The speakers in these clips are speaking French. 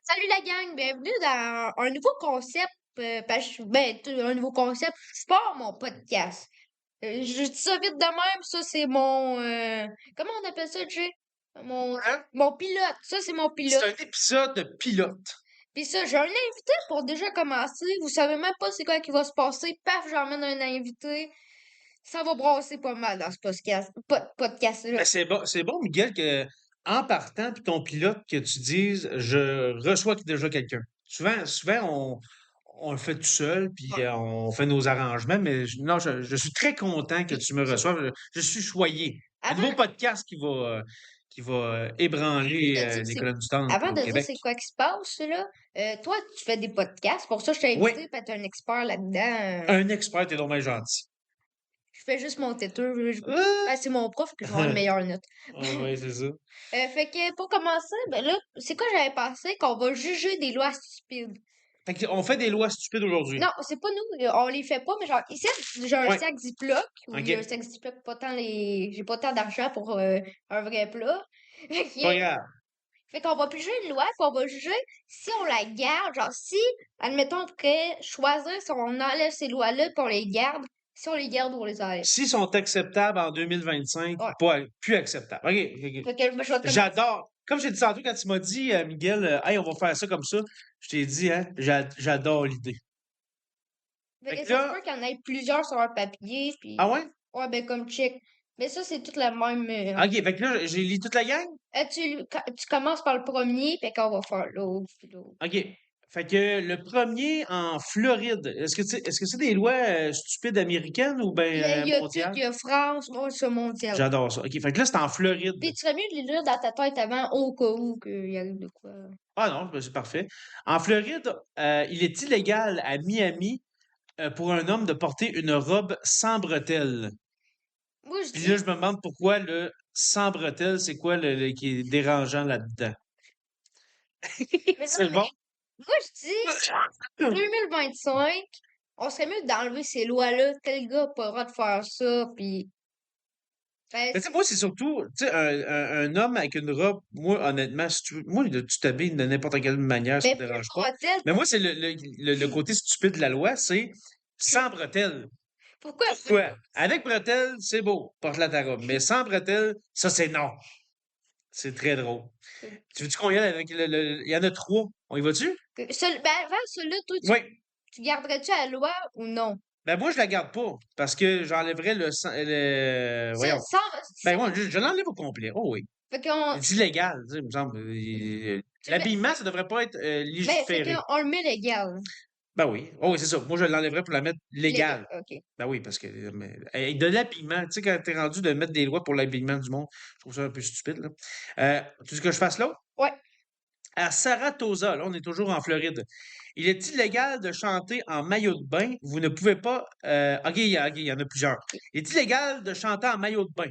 Salut la gang, bienvenue dans un nouveau concept. Un nouveau concept. Je pars mon podcast. Je dis ça vite de même, ça c'est mon. Comment on appelle ça, Jay? Mon, Hein? mon pilote. Ça c'est mon C'est pilote. un épisode pilote. Puis ça, j'ai un invité pour déjà commencer. Vous savez même pas c'est quoi qui va se passer. Paf, j'emmène un invité. Ça va brasser pas mal dans ce podcast-là. Mais c'est bon, Miguel, que en partant, puis ton pilote, que tu dises je reçois déjà quelqu'un. Souvent, on le fait tout seul, puis Ouais. on fait nos arrangements, mais non, je suis très content que Puis tu me ça. reçoives. Je suis choyé. Un Avant, nouveau podcast qui va ébranler de dire les c'est colonnes du temple avant au de dire Québec. c'est quoi qui se passe, là, toi, tu fais des podcasts. Pour ça, je t'ai Oui, invité parce que t'es un expert là-dedans. un expert est donc bien gentil. Je fais juste mon têteux. Ah! Ben, c'est mon prof que je vais avoir une meilleure note. Ah ouais, c'est ça. Fait que pour commencer, ben là, c'est quoi j'avais pensé qu'on va juger des lois stupides. Fait qu'on fait des lois stupides aujourd'hui. Non, c'est pas nous, on les fait pas, mais genre, ici, j'ai un Ouais, sac Ziploc, où il y a un OK. sac Ziploc, pas tant j'ai pas tant d'argent pour un vrai plat. Fait Pas que, grave. Fait qu'on va juger une loi, puis on va juger si on la garde. Genre, si, admettons, on pourrait choisir si on enlève ces lois-là, puis on les garde, si on les garde ou on les enlève. S'ils sont acceptables en 2025 ou Ouais. pas, plus acceptables. OK, OK. Fait que je vais commencer. J'adore. Comme j'ai dit tantôt quand tu m'as dit, Miguel, hey, on va faire ça comme ça, je t'ai dit, hein, j'adore l'idée. Fait Fait que que ça se peut là, qu'il y en ait plusieurs sur un papier, ah puis ouais? ouais, ben comme check. Mais ça, c'est toute la même. OK, fait que là, j'ai lu toute la gang? Tu commences par le premier, puis qu'on va faire l'autre, puis l'autre. OK. Fait que le premier en Floride, est-ce que c'est des lois stupides américaines ou Il bien y a tout, mondiales? il y a France, moi, c'est mondial. J'adore ça. OK, fait que là, c'est en Puis Floride. tu serais mieux de les lire dans ta tête avant, au cas où qu'il y arrive de quoi. Ah non, ben, c'est parfait. En Floride, il est illégal à Miami pour un homme de porter une robe sans bretelles. Moi, je Puis là, dis. je me demande pourquoi le sans bretelles, c'est quoi qui est dérangeant là-dedans? Mais non, C'est bon? mais moi, je dis. 2025, on serait mieux d'enlever ces lois-là. Tel gars a pas le droit de faire ça, puis ben, Mais tu sais, moi, c'est surtout, tu sais, un homme avec une robe, moi, honnêtement, si moi, tu t'habilles de n'importe quelle manière, ça mais me plus dérange de pas. bretelles, Mais moi, c'est le côté stupide de la loi, c'est sans bretelles. pourquoi? Pourquoi? Avec bretelles, c'est beau, porte-la ta robe. Mais sans bretelles, ça, c'est non. C'est très drôle. Tu veux-tu qu'on y aille avec il y en a trois. On y va-tu? Ben, avant celui-là, toi, Oui. tu garderais-tu la loi ou non? Ben, moi, je la garde pas. Parce que j'enlèverais Ça, voyons. Ben, sans, moi, je l'enlève au complet. Oh oui. fait qu'on, C'est illégal, tu sais, il me semble. mais, L'habillement, ça devrait pas être fait légiféré. qu'on le met légal. Ben oui. Oh oui, c'est ça. Moi, je l'enlèverais pour la mettre Légal, légale. ok. Ben oui, parce que hey, de l'habillement, tu sais, quand t'es rendu de mettre des lois pour l'habillement du monde, je trouve ça un peu stupide, là. Tu veux que je fasse là? Ouais. À Saratoga, là, on est toujours en Floride. Il est illégal de chanter en maillot de bain. Vous ne pouvez pas. OK, il y en a plusieurs. Il est illégal de chanter en maillot de bain.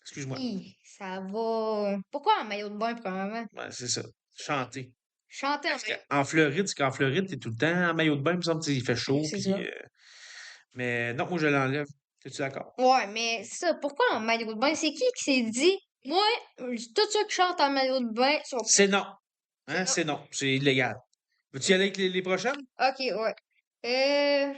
Excuse-moi. Ça va. Pourquoi un maillot de bain, premièrement? Ouais, c'est ça. Chanter. Chanter en Parce maillot. qu'en Floride, c'est qu'en Floride, t'es tout le temps en maillot de bain. Il me semble qu'il fait chaud. C'est Puis, ça. mais non, moi, je l'enlève. Es-tu d'accord? Ouais, mais ça, pourquoi en maillot de bain? C'est qui s'est dit, moi, tous ceux qui chantent en maillot de bain sont C'est non. c'est Hein, non. c'est non. C'est illégal. Veux-tu y aller avec les prochaines? Ok, ouais. Euh,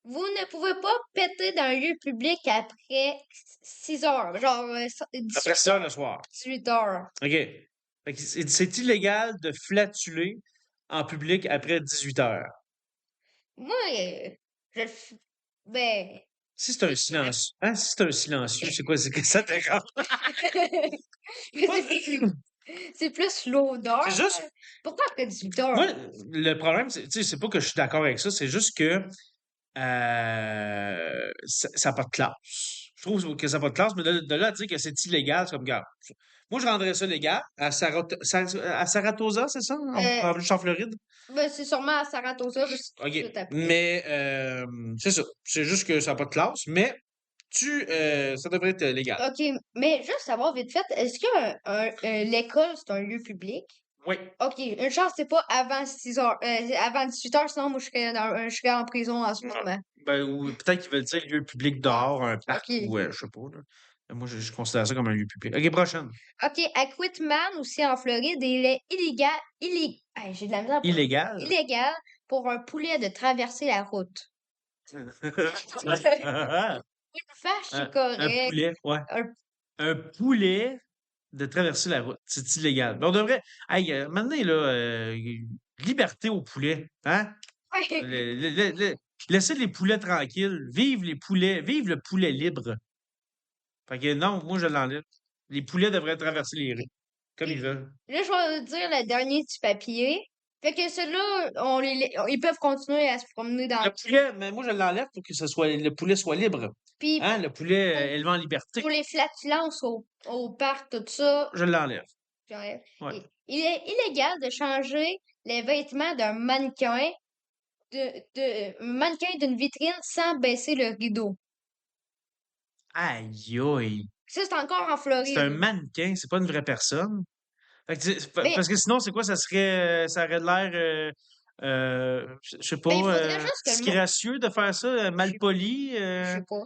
vous ne pouvez pas péter dans un lieu public après 6 heures. Genre, Après 18 ça, le heures. soir. 18 heures. OK. Fait que c'est illégal de flatuler en public après 18 heures. Moi, je le ben, Si c'est un silence, hein, si c'est un silencieux, c'est quoi? C'est que ça t'énerve? c'est c'est plus l'odeur. C'est juste, Pourquoi après 18 heures? moi, le problème, c'est, tu sais, c'est pas que je suis d'accord avec ça, c'est juste que ça n'a pas de classe. Je trouve que ça n'a pas de classe, mais de là à dire que c'est illégal, c'est comme, gars. Moi, je rendrais ça légal à Saratoga, c'est ça? Euh, Juste en Floride? ben, c'est sûrement à Saratoga, parce que c'est tout de OK. suite après. Mais c'est ça. C'est juste que ça n'a pas de classe, mais ça devrait être légal. OK, mais juste savoir vite fait, est-ce que l'école, c'est un lieu public? Oui. OK, une chance, c'est pas avant 6 heures, avant 18 heures, sinon moi je serais en prison en ce Ah, moment. ben, ou peut-être qu'ils veulent dire lieu public Ah, dehors, un parc OK. ou je sais pas, là. Moi, je considère ça comme un lieu public. OK, prochaine. OK, à Quitman, aussi en Floride, il est hey, j'ai de la misère à prononcer. Illégal? Illégal pour un poulet de traverser la route. Une vache, c'est Un correct. poulet, ouais. Un... Un poulet de traverser la route. C'est illégal. Mais on devrait. Hey, maintenant, là, liberté aux poulets. Hein? Le- le- le- le- Laissez les poulets tranquilles. Vive les poulets. Vive le poulet libre. Fait que non, moi, je l'enlève. Les poulets devraient traverser les rues. Comme ils veulent. Là, je vais dire le dernier du papier. Fait que ceux-là, ils peuvent continuer à se promener dans... Le poulet, mais moi, je l'enlève pour que le poulet soit libre. Puis Hein? Le poulet pour, élevé en liberté. pour les flatulences au parc, tout ça, Je l'enlève. j'enlève. Ouais. Il est illégal de changer les vêtements d'un mannequin mannequin d'une vitrine sans baisser le rideau. Aïe, aïe. Ça, c'est encore en C'est un Floride. mannequin, c'est pas une vraie personne. Fait que Mais, parce que sinon, c'est quoi? Ça aurait l'air, je sais pas, mais il faudrait juste que le monde... disgracieux de faire ça, Je malpoli, je sais pas.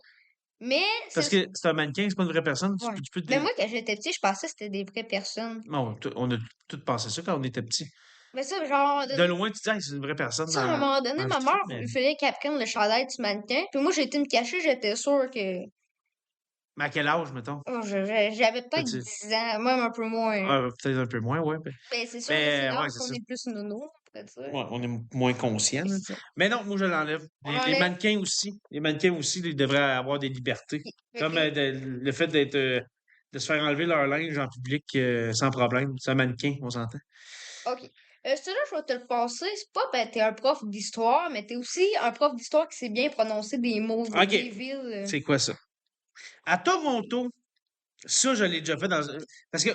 Mais, parce que c'est un mannequin, c'est pas une vraie personne. ouais. Tu peux Mais moi, quand j'étais petit, je pensais que c'était des vraies personnes. Non, on a tout pensé ça quand on était petit. Mais ça, genre, à un moment De donné, loin, tu dis, hey, c'est une vraie personne ça, à un moment donné, dans le ma film, mère, mais, il fallait qu'elle prenne le chandail du mannequin. Puis moi, j'ai été me cacher, j'étais sûre que... mais à quel âge, mettons? Oh, j'avais peut-être Petit. 10 ans, même un peu moins. Peut-être un peu moins, ouais. Mais c'est sûr que c'est Mais, là ouais, c'est qu'on ça. est plus nono, on pourrait dire. Ouais, on est moins conscient, là. C'est ça. Mais non, moi, je l'enlève. On Les enlève. mannequins aussi. Les mannequins aussi, ils devraient avoir des libertés. Fait Comme que, le fait de se faire enlever leur linge en public sans problème. C'est un mannequin, on s'entend. OK. Celui-là, je vais te le passer. C'est pas, ben, t'es un prof d'histoire, mais t'es aussi un prof d'histoire qui sait bien prononcer des mots, des OK. villes. C'est quoi ça? À Toronto, ça, je l'ai déjà fait dans. Parce que,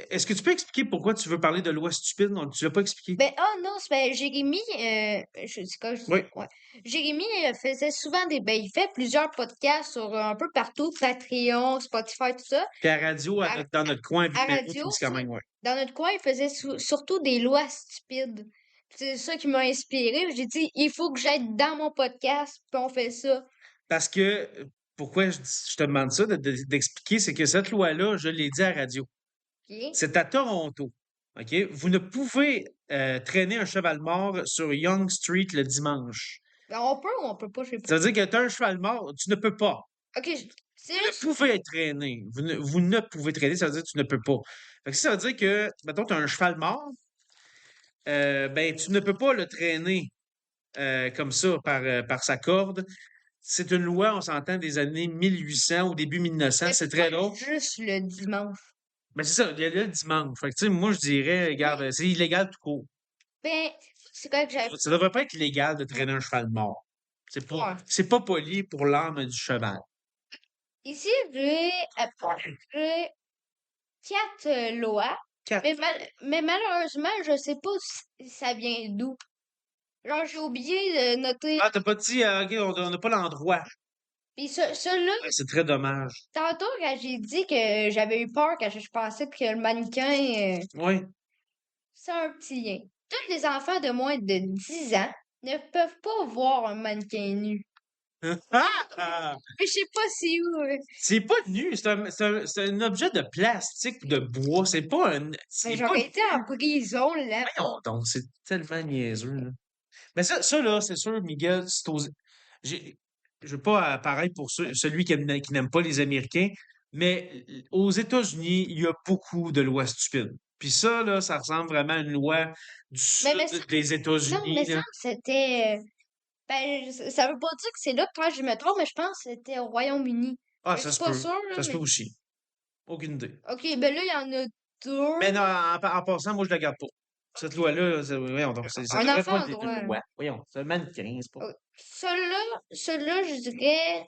est-ce que tu peux expliquer pourquoi tu veux parler de loi stupide? Non, tu l'as pas expliqué. Ben, oh non, c'est ben, Jérémy, je dis quoi, je dis, Oui. ouais. Jérémy faisait souvent il fait plusieurs podcasts sur un peu partout, Patreon, Spotify, tout ça. Puis à radio, À, dans notre coin, à à Ville-Marie, radio, ça, Témiscamingue, ouais. dans notre coin, il faisait surtout des lois stupides. C'est ça qui m'a inspiré. J'ai dit, il faut que j'aille dans mon podcast, puis on fait ça. Parce que, pourquoi je te demande ça, d'expliquer, c'est que cette loi-là, je l'ai dit à radio. OK? C'est à Toronto. OK? Vous ne pouvez traîner un cheval mort sur Yonge Street le dimanche. Ben, on peut ou on peut pas, je sais pas. Ça veut dire que tu as un cheval mort, tu ne peux pas. OK, c'est Vous ne juste, pouvez être traîné. Vous ne pouvez traîner, ça veut dire que tu ne peux pas. Fait que ça veut dire que, mettons, tu as un cheval mort, ben, tu ne peux pas le traîner comme ça par sa corde. C'est une loi, on s'entend, des années 1800 au début 1900. mais C'est très pourquoi drôle. juste le dimanche? Mais c'est ça, il y a le dimanche. Fait que, tu sais, moi, je dirais, Mais, regarde, c'est illégal tout court. ben, c'est quoi que j'avais. Ça devrait pas être illégal de traîner un cheval mort. Ouais. C'est pas poli pour l'âme du cheval. Ici, j'ai quatre lois, Quatre. mais malheureusement, je sais pas si ça vient d'où. Genre, j'ai oublié de noter. Ah, t'as pas dit, OK, on n'a pas l'endroit. Puis celui-là, Ouais, c'est très dommage. tantôt, quand j'ai dit que j'avais eu peur, quand je pensais que le mannequin, Oui. c'est un petit lien. Tous les enfants de moins de 10 ans ne peuvent pas voir un mannequin nu. Ah! Mais je sais pas si où. C'est pas nu, c'est un objet de plastique ou de bois. Mais C'est pas j'aurais été en nu. prison, là. Voyons donc, c'est tellement niaiseux, là. Mais ça là, c'est sûr, Miguel, j'ai- je veux pas apparaître pour celui qui n'aime pas les Américains, mais aux États-Unis, il y a beaucoup de lois stupides. Puis ça, là, ça ressemble vraiment à une loi du Mais sud des non, mais États-Unis, ça, là. c'était. Ben, ça veut pas dire que c'est là que quand je me trompe, mais je pense que c'était au Royaume-Uni. Ah, Je ça suis se pas peut. sûre, là, Ça se peut mais. aussi. Aucune idée. Ok, ben là, il y en a Mais deux. non, en passant, moi, je la garde pas. Cette loi-là, voyons donc, ça Un devrait enfant pas a le être droit. une loi. Voyons, c'est un mannequin, c'est pas. Oh, celui-là, je dirais.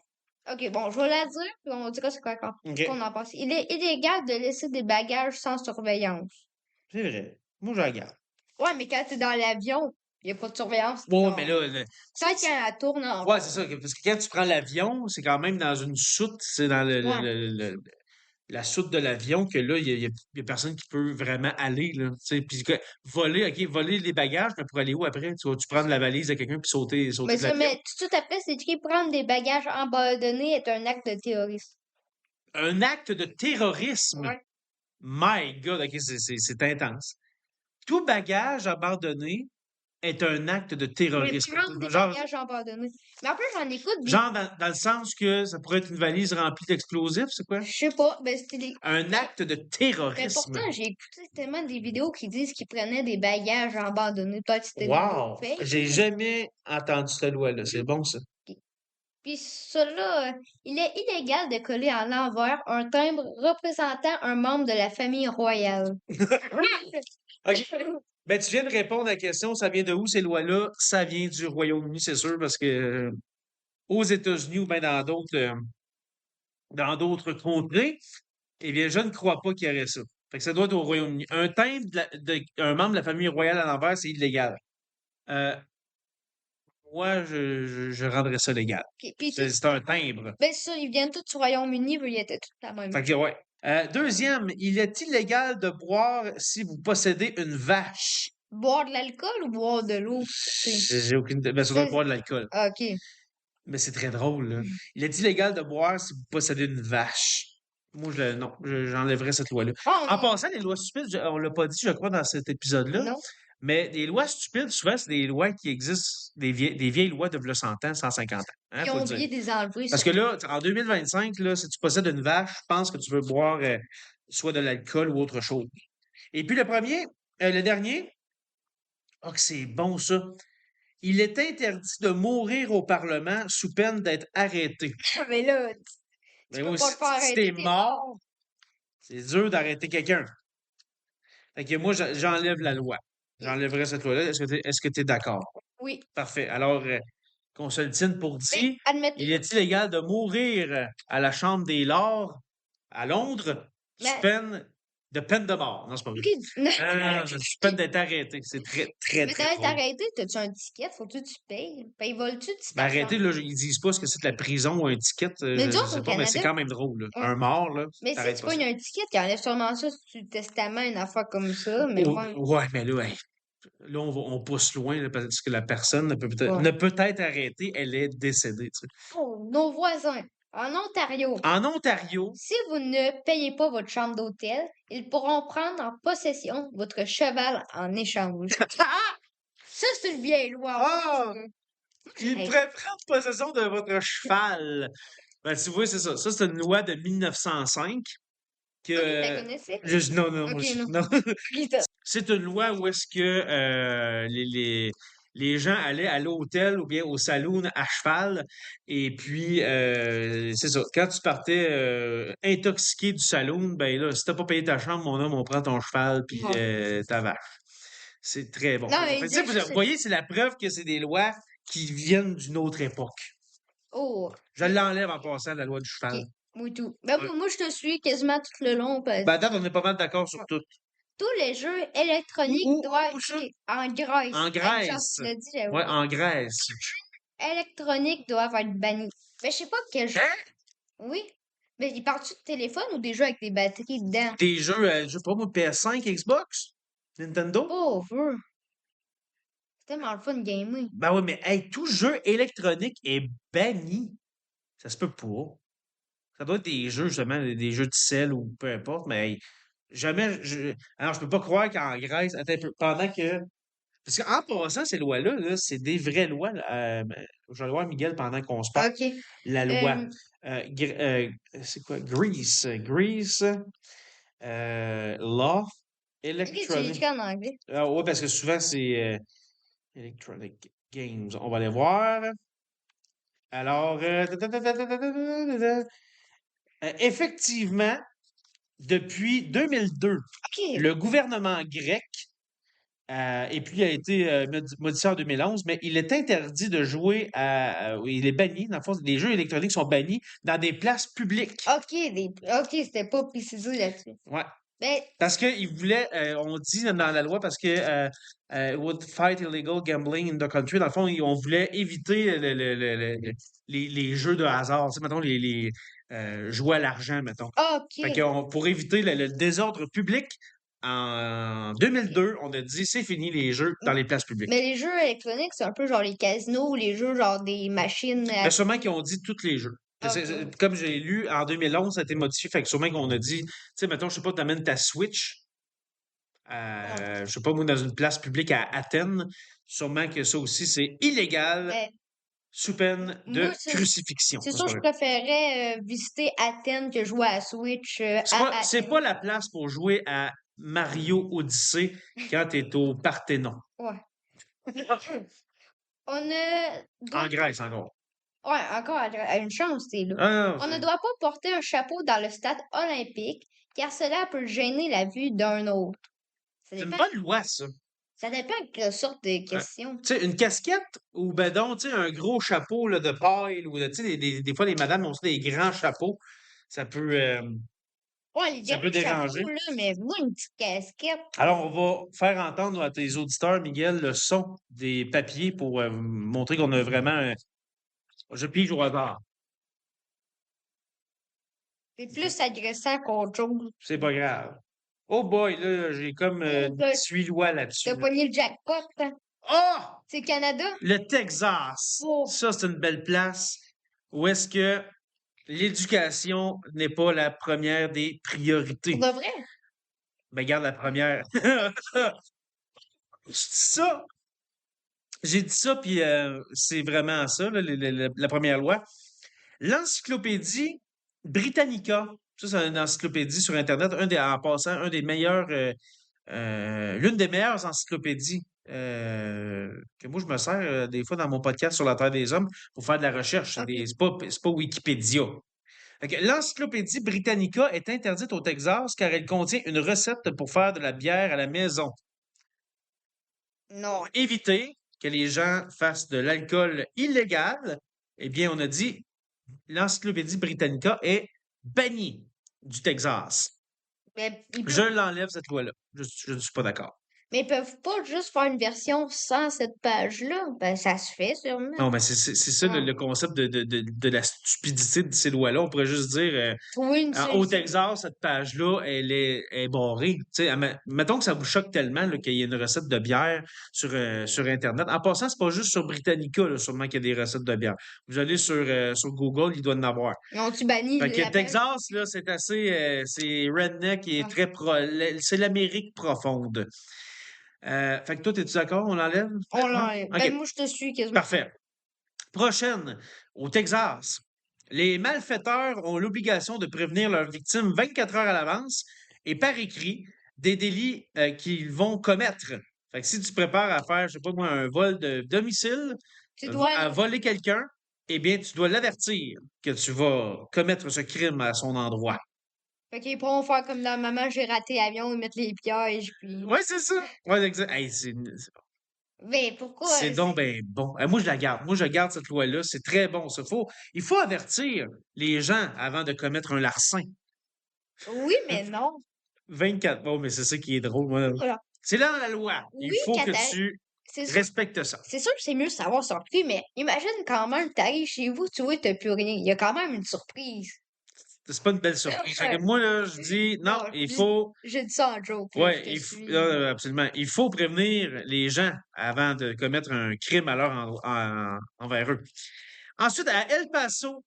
Ok, bon, je vais la dire, puis on dira c'est quoi OK. qu'on en pense. Il est illégal de laisser des bagages sans surveillance. C'est vrai. Moi, je la garde. Ouais, mais quand t'es dans l'avion, il n'y a pas de surveillance. Ouais, mais Non. là, Peut-être quand elle tourne en ouais, rond. c'est ça. Parce que quand tu prends l'avion, c'est quand même dans une soute, c'est dans Ouais. la soute de l'avion que là, il y a personne qui peut vraiment aller, là. Tu sais, puis voler, OK, voler les bagages, mais pour aller où après? Tu vas-tu prendre la valise de quelqu'un puis sauter Mais de ça, l'avion? mais tout de suite après, c'est écrit prendre des bagages abandonnés est un acte de terrorisme. Un acte de terrorisme. Ouais. My God, OK, c'est intense. Tout bagage abandonné est un acte de Mais terrorisme. prendre des Genre, bagages abandonnés. Mais en plus, j'en écoute des. genre dans le sens que ça pourrait être une valise remplie d'explosifs, c'est quoi? Je sais pas, ben c'était des. Un acte de Mais terrorisme. pourtant, j'ai écouté tellement des vidéos qui disent qu'ils prenaient des bagages abandonnés. Peut-être que c'était des vidéos Wow! fake. J'ai jamais entendu cette loi-là. C'est bon, ça. Puis celui-là, il est illégal de coller à l'envers un timbre représentant un membre de la famille royale. OK. Ben, tu viens de répondre à la question, ça vient de où ces lois-là? Ça vient du Royaume-Uni, c'est sûr, parce que aux États-Unis ou bien dans d'autres contrées, eh bien, je ne crois pas qu'il y aurait ça. Fait que ça doit être au Royaume-Uni. Un timbre un membre de la famille royale à l'envers, c'est illégal. Euh, Moi, je rendrais ça légal. Puis tout, C'est un timbre. ben ça, ils viennent tous du Royaume-Uni, ils étaient tous la même. Fait que, ouais. Deuxième, il est illégal de boire si vous possédez une vache. Boire de l'alcool ou boire de l'eau? J'ai aucune idée. Ben, ça doit être boire de l'alcool. Ah, ok. Mais c'est très drôle, là. Il est illégal de boire si vous possédez une vache. Moi, non, j'enlèverais cette loi-là. Ah, En passant, les lois stupides, on l'a pas dit, je crois, dans cet épisode-là, non. mais les lois stupides, souvent, c'est des lois qui existent, des vieilles lois de v'là 100 ans, 150 ans. Hein, Ils faut ont le dire. oublié de les enlever. Parce que là, en 2025, là, si tu possèdes une vache, je pense que tu veux boire soit de l'alcool ou autre chose. Et puis le dernier, oh, que c'est bon ça. Il est interdit de mourir au Parlement sous peine d'être arrêté. Mais là, tu Mais peux moi, pas le faire si arrêter, t'es t'es mort, c'est dur d'arrêter quelqu'un. Fait que moi, j'enlève la loi. J'enlèverai cette loi-là. Est-ce que t'es d'accord? Oui. Parfait. Alors, qu'on se le tienne pour Mais dit, admettons, il est illégal de mourir à la Chambre des Lords à Londres sous mais, peine de mort. Non, c'est pas vrai. Sous peine d'être arrêté. C'est très, très, mais très t'as été drôle. arrêté, t'as-tu un ticket? Faut-tu que tu payes? Paye-tu tu Ben, ta arrêtez, chambre? là, ils disent pas ce que c'est de la prison ou un ticket, Mais nous je autres, sais au pas, mais c'est Canada, quand même drôle, là. ouais. Un mort, là, Mais si t'arrêtes tu pas ça. pognes un ticket, tu enlèves sûrement ça sur le testament, une affaire comme ça, mais Oh, ouais. ouais, mais là, hey, là, on pousse loin, là, parce que la personne Ouais. ne peut être arrêtée, elle est décédée, tu sais. Oh, nos voisins, en Ontario, En Ontario, si vous ne payez pas votre chambre d'hôtel, ils pourront prendre en possession votre cheval en échange. Ça, c'est une vieille loi. ah! Il Hey, pourrait prendre possession de votre cheval. Ben, tu vois, c'est ça. Ça, c'est une loi de 1905 ok, tu la que... connaissais? Non, non, moi, Ok, non. non. Ok, ça. C'est une loi où est-ce que les gens allaient à l'hôtel ou bien au saloon à cheval. Et puis, c'est ça. Quand tu partais intoxiqué du saloon, ben là, si t'as pas payé ta chambre, mon homme, on prend ton cheval puis Ouais. ta vache. C'est très bon. Non, Très bon. mais Fait il que, tu sais, disait juste. vous voyez, c'est la preuve que c'est des lois qui viennent d'une autre époque. Oh, Je l'enlève en passant la loi du ok. cheval. Oui, tout. Ben, Ouais. moi, je te suis quasiment tout le long. Ben, à date, on est pas mal d'accord sur Ouais. tout. Tous les jeux électroniques doivent. Où ça? Ok, en Grèce. En Hey, genre, Grèce. tu l'as dit, j'avais Ouais, oublié. en Grèce. Électroniques doivent être bannis. Mais je sais pas quel jeu. Hein? Oui. Mais il parle-tu de téléphone ou des jeux avec des batteries dedans? Des jeux, je sais pas moi, PS5, Xbox, Nintendo? Pauvre. C'est tellement le fun de gamer. Ben oui, mais hey, tout jeu électronique est banni. Ça se peut pas. Ça doit être des jeux, justement, des jeux de sel ou peu importe, mais hey, jamais. Alors, je peux pas croire qu'en Grèce, attends un peu, pendant que. Parce qu'en passant, ces lois-là, là, c'est des vraies lois. Ben, je vais aller voir Miguel pendant qu'on se parle. Ok. La loi. Euh, C'est quoi? Greece. Greece. Law. ok, tu Electronic. l'écris en anglais. Ah, ouais, parce que souvent, c'est Electronic Games. On va aller voir. Alors, effectivement, depuis 2002, Ok. le gouvernement grec, et puis il a été modifié en 2011, mais il est interdit de jouer il est banni, dans le fond, les jeux électroniques sont bannis dans des places publiques. Ok, c'était pas précisé là-dessus. Ouais. Ben, Parce qu'il voulait, on dit dans la loi, parce que would fight illegal gambling in the country. Dans le fond, on voulait éviter les jeux de hasard. Tu sais, mettons, jouer à l'argent, mettons. Fait ok. pour éviter le désordre public, en 2002, on a dit c'est fini les jeux dans les places publiques. Mais les jeux électroniques, c'est un peu genre les casinos ou les jeux genre des machines Mais sûrement qu'ils ont dit tous les jeux. OK. Comme j'ai lu, en 2011, ça a été modifié. Fait que sûrement qu'on a dit, tu sais, mettons, je sais pas, t'amènes ta Switch, Ouais. je sais pas, moi, dans une place publique à Athènes. Sûrement que ça aussi, c'est illégal Ben, sous peine moi, de crucifixion. c'est Non, c'est sûr, pas je vrai. préférais visiter Athènes que jouer à Switch à C'est pas Athènes. la place pour jouer à Mario Odyssey quand t'es au Parthénon. Ouais. On ne En doit Grèce, encore. Ouais, encore à une chance, t'es là. Ah, non, On ne c'est doit pas porter un chapeau dans le stade olympique, car cela peut gêner la vue d'un autre. Ça c'est une dépend, bonne loi, ça. ça dépend de quelle sorte de Ouais. question. Tu sais, une casquette ou ben donc, tu sais, un gros chapeau là, de paille ou tu sais, des fois les madames ont aussi des grands chapeaux. Ça peut, euh, Ouais, les ça grands peut chapeaux, déranger. là, mais moi, une petite casquette. Alors, on va faire entendre à tes auditeurs, Miguel, le son des papiers pour montrer qu'on a vraiment. Je pige au hasard. C'est plus agressant qu'autre chose. C'est pas grave. Oh boy, là, j'ai comme T'as 18 lois là-dessus. t'as Là. pogné le jackpot, hein? Ah! C'est Canada? Le Texas. Oh, Ça, c'est une belle place où est-ce que l'éducation n'est pas la première des pour priorités. de vrai? Ben, garde la première. Ça, j'ai dit ça, puis c'est vraiment ça, là, la première loi. L'encyclopédie Britannica, ça, c'est une encyclopédie sur Internet, en passant, l'une des meilleures encyclopédies que moi je me sers des fois dans mon podcast sur la Terre des Hommes pour faire de la recherche. OK. C'est pas Wikipédia. Fait que l'encyclopédie Britannica est interdite au Texas car elle contient une recette pour faire de la bière à la maison. Non. Pour éviter que les gens fassent de l'alcool illégal, eh bien, on a dit l'encyclopédie Britannica est bannie du Texas. Mais ils Je peuvent, l'enlève, cette loi-là. Je ne suis pas d'accord. mais ils peuvent pas juste faire une version sans cette page-là. Ben, ça se fait sûrement. Non, mais c'est ça Ah. le concept de la stupidité de ces lois-là. On pourrait juste dire Trouver une au solution. Texas, cette page-là, elle est barrée. Tu sais, mettons que ça vous choque tellement là, qu'il y ait une recette de bière sur Internet. En passant, c'est pas juste sur Britannica, là, sûrement qu'il y a des recettes de bière. Vous allez sur Google, il doit en avoir. Ils ont-tu banni Fait que la page? Texas, là, c'est assez, c'est redneck et Ah. très c'est l'Amérique profonde. Fait que toi, es-tu d'accord? On l'enlève? On Ouais? l'enlève. Ben, OK, moi, je te suis quasiment. parfait. Prochaine, au Texas. Les malfaiteurs ont l'obligation de prévenir leurs victimes 24 heures à l'avance et par écrit des délits qu'ils vont commettre. Fait que si tu te prépares à faire, je sais pas moi, un vol de domicile, Tu dois. à voler quelqu'un, eh bien, tu dois l'avertir que tu vas commettre ce crime à son endroit. Fait qu'ils pourront faire comme dans Maman, j'ai raté l'avion, ils mettent les pièges, puis. Ouais, c'est ça. Ouais, exact. Hey, Mais pourquoi? c'est donc ben bon. Moi, je la garde. Moi, je garde cette loi-là. C'est très bon. Ça. Il faut avertir les gens avant de commettre un larcin. Oui, mais non. 24. Bon, mais c'est ça qui est drôle. Moi. Voilà. C'est là dans la loi. Il Oui, faut que Kata. tu C'est sûr, respectes ça. c'est sûr que c'est mieux de savoir surpris, mais imagine quand même, t'arrives chez vous, tu vois, t'as plus rien. Il y a quand même une surprise. C'est pas une belle surprise. Fait que moi, là, je dis non, Non, il faut. j'ai dit ça en joke, là, je Ouais, te suis. absolument. Il faut prévenir les gens avant de commettre un crime envers eux. Ensuite, à El Paso,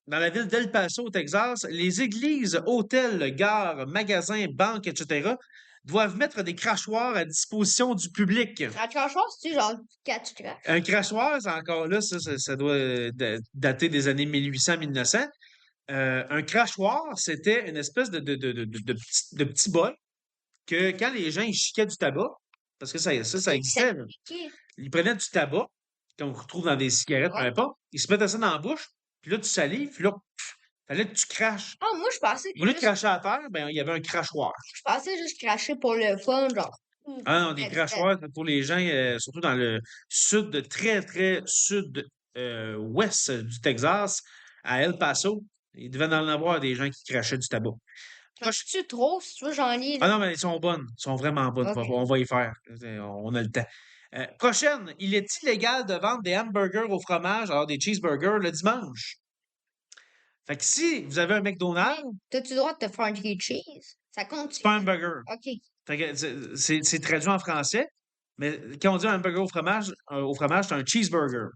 dans la ville d'El Paso, au Texas, les églises, hôtels, gares, magasins, banques, etc., doivent mettre des crachoirs à disposition du public. À crachoir, c'est genre quand tu craches. Un crachoir, c'est encore là, ça doit dater des années 1800-1900. Un crachoir, c'était une espèce de petit bol que quand les gens ils chiquaient du tabac, parce que ça Ok, existait, là, ok. ils prenaient du tabac, qu'on retrouve dans des cigarettes, peu Ouais. importe, ils se mettaient ça dans la bouche, puis là, tu salives, puis là, fallait que tu craches. Ah, moi, Au lieu de cracher à terre, ben, il y avait un crachoir. je pensais juste cracher pour le fun, genre. Ah non, des Mais crachoirs, c'est pour les gens, surtout dans le sud, très, très sud-ouest du Texas, à El Paso. Il devait en avoir des gens qui crachaient du tabac. tu trop, si tu veux, j'en ai, Ah là. non, mais ils sont bonnes. Ils sont vraiment bonnes. Ok. On va y faire. On a le temps. Prochaine, il est illégal de vendre des hamburgers au fromage, alors des cheeseburgers, le dimanche. Fait que si vous avez un McDonald's, T'as-tu le droit de te faire un grilled cheese? Ça c'est compte-tu? pas un hamburger. Ok. Fait que c'est traduit en français, mais quand on dit un hamburger au fromage, c'est un cheeseburger.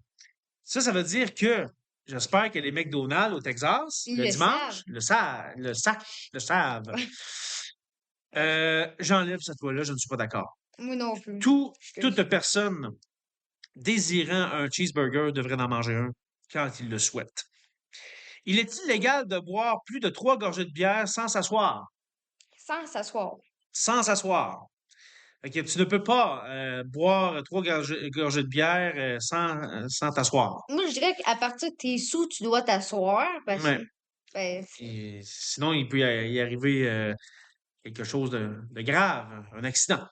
Ça veut dire que J'espère que les McDonald's au Texas, Ils le le savent. dimanche, le savent. J'enlève cette loi-là, je ne suis pas d'accord. Moi non plus. Tout, Je toute personne désirant un cheeseburger devrait en manger un quand il le souhaite. Il est illégal de boire plus de 3 gorgées de bière sans s'asseoir. Sans s'asseoir. Sans s'asseoir. Fait que tu ne peux pas boire 3 gorgées de bière sans t'asseoir. Moi, je dirais qu'à partir de tes sous, tu dois t'asseoir parce que, Ouais. ben, Puis, sinon, il peut y arriver quelque chose de grave, un accident.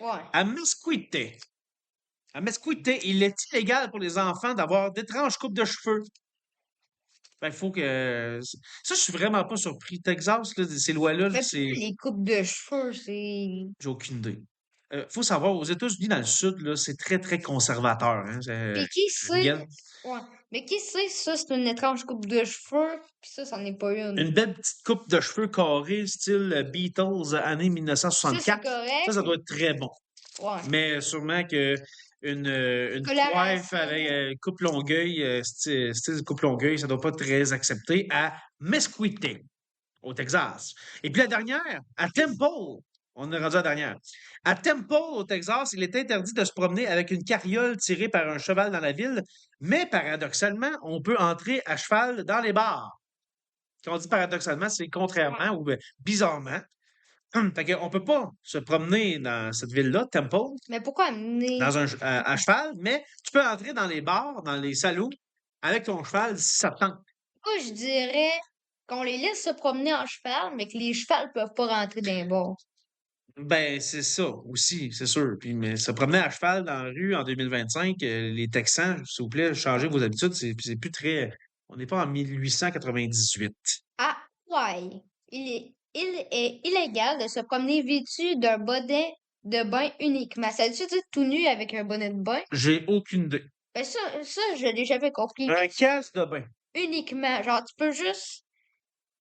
ouais. À Mesquite, il est illégal pour les enfants d'avoir d'étranges coupes de cheveux. Ben, il faut que. Ça, je suis vraiment pas surpris. Texas, là, ces lois-là, Mais pourquoi c'est. les coupes de cheveux, c'est. J'ai aucune idée. Faut savoir, aux États-Unis, dans le Sud, là, c'est très, très conservateur. Hein. Puis qui sait. Regarde, Ouais. Mais qui sait, ça, c'est une étrange coupe de cheveux, puis ça, c'en est pas une. une belle petite coupe de cheveux carrés, style Beatles, année Ça, c'est 1964. correct. Ça doit être très bon. Ouais. Mais sûrement que une coiffe Coloration. avec coupe Longueuil, style coupe Longueuil, ça doit pas être très accepté à Mesquite, au Texas. Et puis la dernière, à Temple, on est rendu à la dernière. À Temple, au Texas, il est interdit de se promener avec une carriole tirée par un cheval dans la ville, mais paradoxalement, on peut entrer à cheval dans les bars. Quand on dit paradoxalement, c'est contrairement ou bizarrement. Fait qu'on peut pas se promener dans cette ville-là, Temple, Mais pourquoi amener. à cheval, mais tu peux entrer dans les bars, dans les salons, avec ton cheval si ça te tente. Moi, je dirais qu'on les laisse se promener en cheval, mais que les chevals peuvent pas rentrer dans les bars. Ben, c'est ça aussi, c'est sûr. Puis, mais se promener à cheval dans la rue en 2025, les Texans, s'il vous plaît, changez vos habitudes, c'est plus très. On n'est pas en 1898. Ah, ouais. Il est illégal de se promener vêtu d'un bonnet de bain uniquement. Ça veut dire tout nu avec un bonnet de bain? J'ai aucune idée. Ben ça, je l'ai jamais compris. Un casque de bain. Uniquement. Genre, tu peux juste.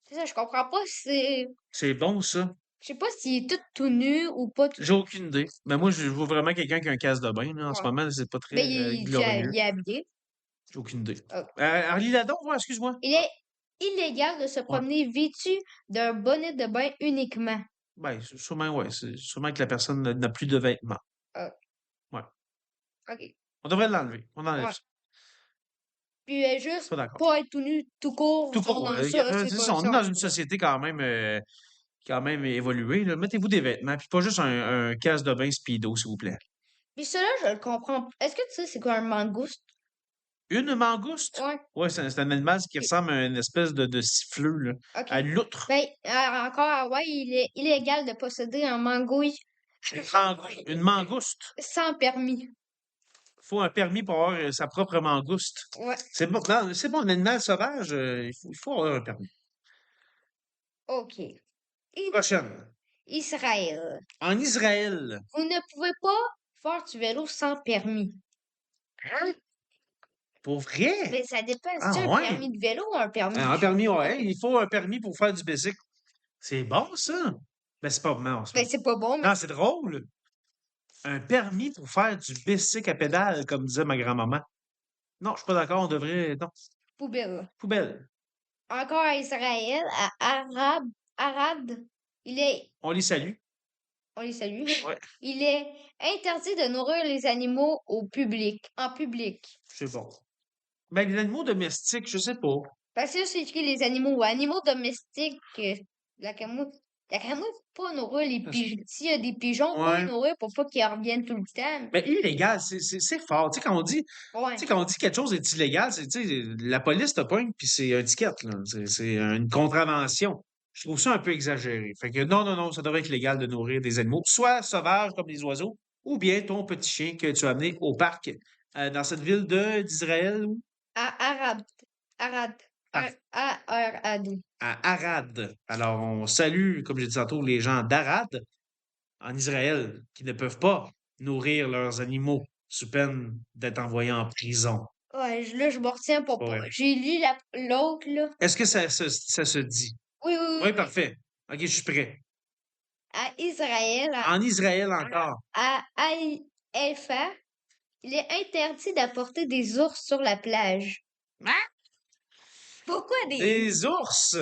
C'est ça, je comprends pas si c'est. C'est bon, ça. Je sais pas s'il est tout nu ou pas tout. J'ai aucune idée. Mais moi, je vois vraiment quelqu'un qui a un casque de bain, là. En ce Ouais. moment, c'est pas Ben, très glorieux. il est habillé. J'ai aucune idée. Ah. Relis la donc, ouais, excuse-moi. Il est illégal de se Ouais. promener vêtu d'un bonnet de bain uniquement. Ben, sûrement, ouais. C'est sûrement que la personne n'a plus de vêtements. Ah, Ouais. ok. On devrait l'enlever. On enlève Ouais. ça. Puis juste Pas d'accord. pas être tout nu tout court, Tout genre court. dans ça, c'est C'est pas ça. On ça. est dans une société quand même évoluée, là. Mettez-vous des vêtements, puis pas juste un casque de bain speedo, s'il vous plaît. Puis cela, je le comprends. Est-ce que tu sais c'est quoi un mangouste? Une mangouste? Ouais. Ouais, c'est un animal qui ressemble à une espèce de siffleux, là. Ok. À l'outre. Ben, encore à Hawaï, il est illégal de posséder un mangouille Une mangouste. sans permis. Faut un permis pour avoir sa propre mangouste. Ouais. C'est bon, non, c'est bon, un animal sauvage, il faut avoir un permis. Ok. Prochaine. Israël. En Israël. Vous ne pouvez pas faire du vélo sans permis. Pour vrai? Mais ça dépend. Ah C'est un ouais? permis de vélo ou un permis Un de permis, chauffeur? ouais. Il faut un permis pour faire du bicycle. C'est bon, ça? Ben, c'est pas non, Ben, c'est pas bon, mais non, c'est drôle. Un permis pour faire du bicycle à pédale, comme disait ma grand-maman. Non, je suis pas d'accord, on devrait. Non. poubelle. Poubelle. Encore à Israël, à Arad, il est, On les salue. on les salue, Ouais, il est interdit de nourrir les animaux en public. c'est bon. Ben, les animaux domestiques, je sais pas. Parce que c'est écrit les animaux domestiques, la camoufle, pas nourrir les Parce- pigeons. S'il y a des pigeons, pas les Ouais. nourrir pour pas qu'ils reviennent tout le temps. Mais illégal, c'est fort. Tu sais, quand on dit, Ouais. tu sais, quand on dit que quelque chose est illégal, c'est, tu sais, la police te pointe, puis c'est un ticket, là. C'est une contravention. Je trouve ça un peu exagéré. Fait que non, non, non, ça devrait être légal de nourrir des animaux, soit sauvages comme les oiseaux, ou bien ton petit chien que tu as amené au parc dans cette ville d'Israël, ou À Arad, Arad, à, Arad. à Arad. Alors, on salue, comme j'ai dit tantôt, les gens d'Arad, en Israël, qui ne peuvent pas nourrir leurs animaux sous peine d'être envoyés en prison. Ouais, là, je me retiens C'est pas. pas vrai. J'ai lu l'autre, là. Est-ce que ça se dit? Oui, oui, oui, Oui, oui. parfait. OK, je suis prêt. À Israël, En Israël encore. à Haïfa, il est interdit d'apporter des ours sur la plage. Hein? Pourquoi des... Des ours!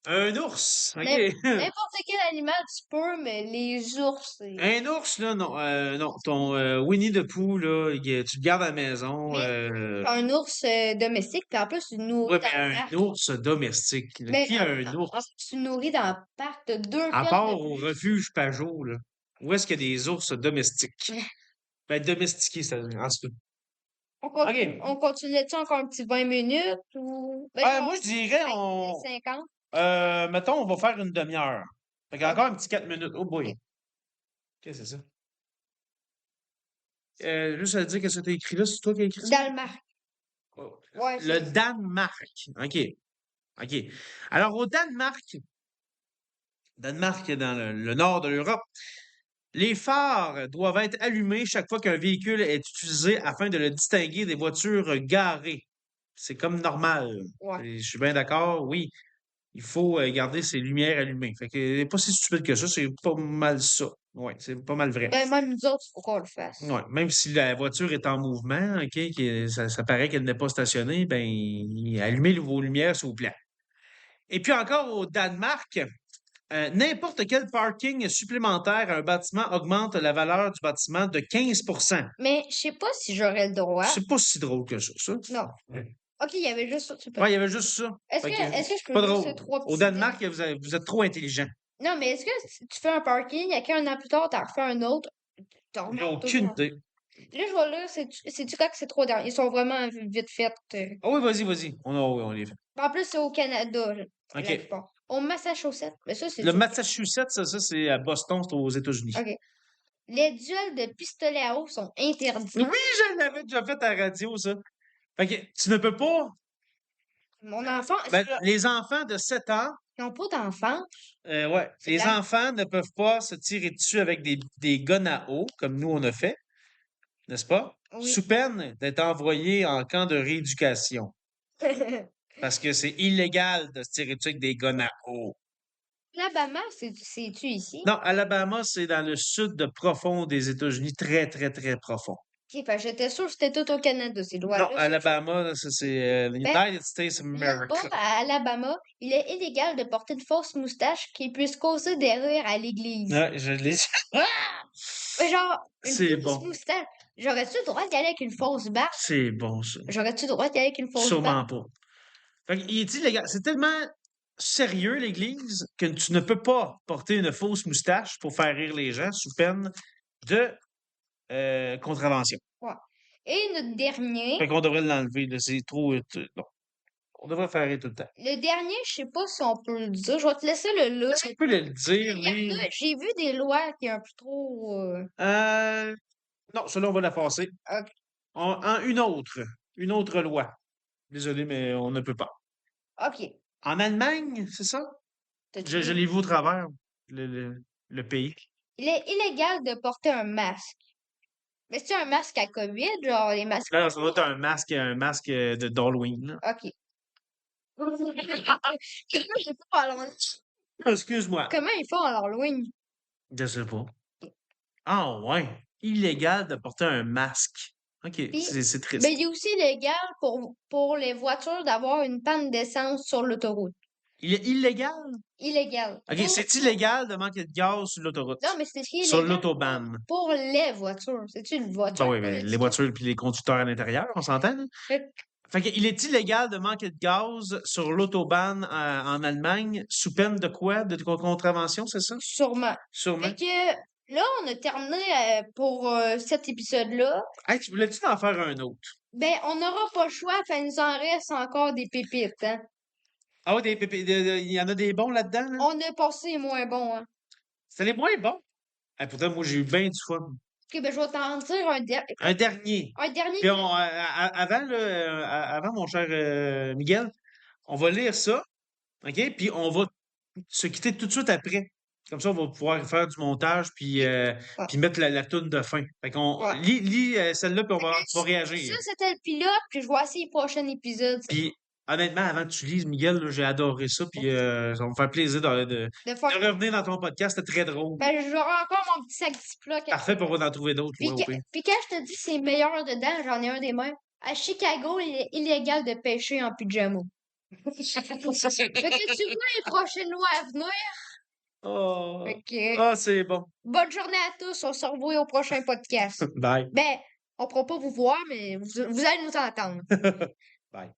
Un ours! OK. N'importe quel animal tu peux, mais les ours, c'est... Un ours, là, non. Non, ton Winnie the Pooh, là, tu le gardes à la maison. Mais un ours domestique, puis en plus, tu le nourris Ouais, dans mais le un parc. ours domestique, là. Mais Qui a un en ours? plus, tu le nourris dans le parc, t'as 2 À pièces part de au plus. refuge Pajot, là. Où est-ce qu'il y a des ours domestiques? Ben, domestiqués, ça, en tout cas. On OK. continue-tu encore un petit 20 minutes ou... Ben, Moi, genre, je dirais, 50. mettons, on va faire une demi-heure. Fait qu'il y a Ok, encore un petit 4 minutes. Oh boy. ok. Qu'est-ce que c'est ça? Juste à dire qu'est-ce que t'as écrit là, c'est toi qui as écrit ça? Dans le parc. Oh. Ouais, Le c'est... Danemark. OK. OK. Alors, au Danemark est dans le nord de l'Europe, les phares doivent être allumés chaque fois qu'un véhicule est utilisé afin de le distinguer des voitures garées. C'est comme normal. Ouais. Je suis bien d'accord, oui. Il faut garder ses lumières allumées. Fait que c'est pas si stupide que ça, c'est pas mal ça. Ouais, c'est pas mal vrai. Ben, même nous autres, il faut qu'on le fasse. Ouais, même si la voiture est en mouvement, OK, ça paraît qu'elle n'est pas stationnée, ben, allumez vos lumières, s'il vous plaît. Et puis encore au Danemark, n'importe quel parking supplémentaire à un bâtiment augmente la valeur du bâtiment de 15%. Mais je sais pas si j'aurais le droit. C'est pas si drôle que ça. Non. Ouais, Ok, il y avait juste ça, tu peux. il y avait juste ça. Est-ce Fait que, que, est-ce que je pas peux juste drôle. trois Au petits Danemark, vous êtes trop intelligent. Non, mais est-ce que si tu fais un parking, et qu'un an plus tard, t'en refais un autre, t'en J'ai remontes aucune toujours. idée. Là, je vois là, c'est-tu quand que c'est trop dernier? Ils sont vraiment vite faits. Ah oui, vas-y. Oui, on les fait. En plus, c'est au Canada, là, la OK. plupart. Au Massachusetts. Mais ça, Le c'est-tu au Canada? Massachusetts, ça c'est à Boston, c'est aux États-Unis. OK. Les duels de pistolets à eau sont interdits. Oui, je l'avais déjà fait à la radio, ça. Fait que tu ne peux pas. Mon enfant, Ben, les enfants de 7 ans, ils n'ont pas d'enfant. ouais, C'est de les la... enfants ne peuvent pas se tirer dessus avec des guns à eau, comme nous on a fait, n'est-ce pas? Oui. Sous peine d'être envoyés en camp de rééducation. Parce que c'est illégal de se tirer dessus avec des guns à eau. L'Alabama, c'est-tu ici? Non, Alabama, c'est dans le sud de profond des États-Unis, très, très, très profond. OK, fait que j'étais sûre que c'était tout au Canada, ces Non, lois-là. Alabama, ça, c'est Ben, United States of là-bas, America. à Alabama, il est illégal de porter une fausse moustache qui puisse causer des rires à l'église. Ouais, je l'ai. Mais genre, une C'est fausse bon. moustache. J'aurais-tu le droit d'y aller avec une fausse barbe? C'est bon, ça. J'aurais-tu le droit d'y aller avec une fausse barbe? Sûrement pas. Fait qu'il est illégal. C'est tellement sérieux, l'Église, que tu ne peux pas porter une fausse moustache pour faire rire les gens sous peine de contravention. Ouais. Et notre dernier, Fait qu'on devrait l'enlever, là. C'est trop. Non. On devrait faire rire tout le temps. je sais pas si on peut le dire. Je vais te laisser le là. Est-ce qu'on peut le dire, lui? J'ai vu des lois qui est un peu trop. Euh, non, cela, on va la passer. Ok. En une autre loi. Désolé, mais on ne peut pas. Ok. En Allemagne, c'est ça? T'as-tu Je vu? l'ai vu au travers, le pays. Il est illégal de porter un masque. Mais c'est un masque à COVID, genre les masques. Là, ça doit être un masque d'Halloween, là. Ok. Excuse-moi. Comment ils font à l'Halloween? Je sais pas. Ah ouais. Illégal de porter un masque. OK, Puis, c'est ben, triste. il est aussi illégal pour les voitures d'avoir une panne d'essence sur l'autoroute. Il est illégal? Illégal. OK, c'est illégal de manquer de gaz sur l'autoroute. Non, mais c'est écrit Sur illégal l'autobahn. pour les voitures. C'est-tu une Ben voiture? oui, Pas mais les l'étiquette. voitures puis les conducteurs à l'intérieur, on s'entend, là? Fait Fait qu'il est illégal de manquer de gaz sur l'autobahn en Allemagne sous peine de quoi? De contravention, c'est ça? sûrement. Sûrement. Fait que là, on a terminé pour cet épisode-là. Hey, tu voulais-tu en faire un autre? Ben, on n'aura pas le choix, il nous en reste encore des pépites, hein. Ah ouais, il y en a des bons là-dedans, là? On a passé les moins bons, hein. C'est les moins bons. Hey, pourtant, moi, j'ai eu bien du fun. Ok, ben, je vais t'en dire Un dernier. un dernier. Puis avant, là, avant, mon cher Miguel, on va lire ça, OK? Puis on va se quitter tout de suite après. Comme ça, on va pouvoir faire du montage Ouais. puis mettre la toune de fin. Fait qu'on Ouais. lit celle-là, puis tu vas Ça, réagir. c'était le pilote, puis je vois essayer le prochain épisode. Puis honnêtement, avant que tu lises, Miguel, là, j'ai adoré ça, puis ça va me faire plaisir De faire... de revenir dans ton podcast. C'était très drôle. Ben, j'aurai encore mon petit sac Ziploc. Parfait, puis on va en trouver d'autres. Puis, Ouais, au pire. puis quand je te dis c'est meilleur dedans, j'en ai un des mêmes. À Chicago, il est illégal de pêcher en pyjama. Fait que tu vois les prochaines lois à venir. Oh, Fait que, c'est bon. bonne journée à tous. On se revoit au prochain podcast. Bye. Ben, on pourra pas vous voir, mais vous allez nous entendre. Bye.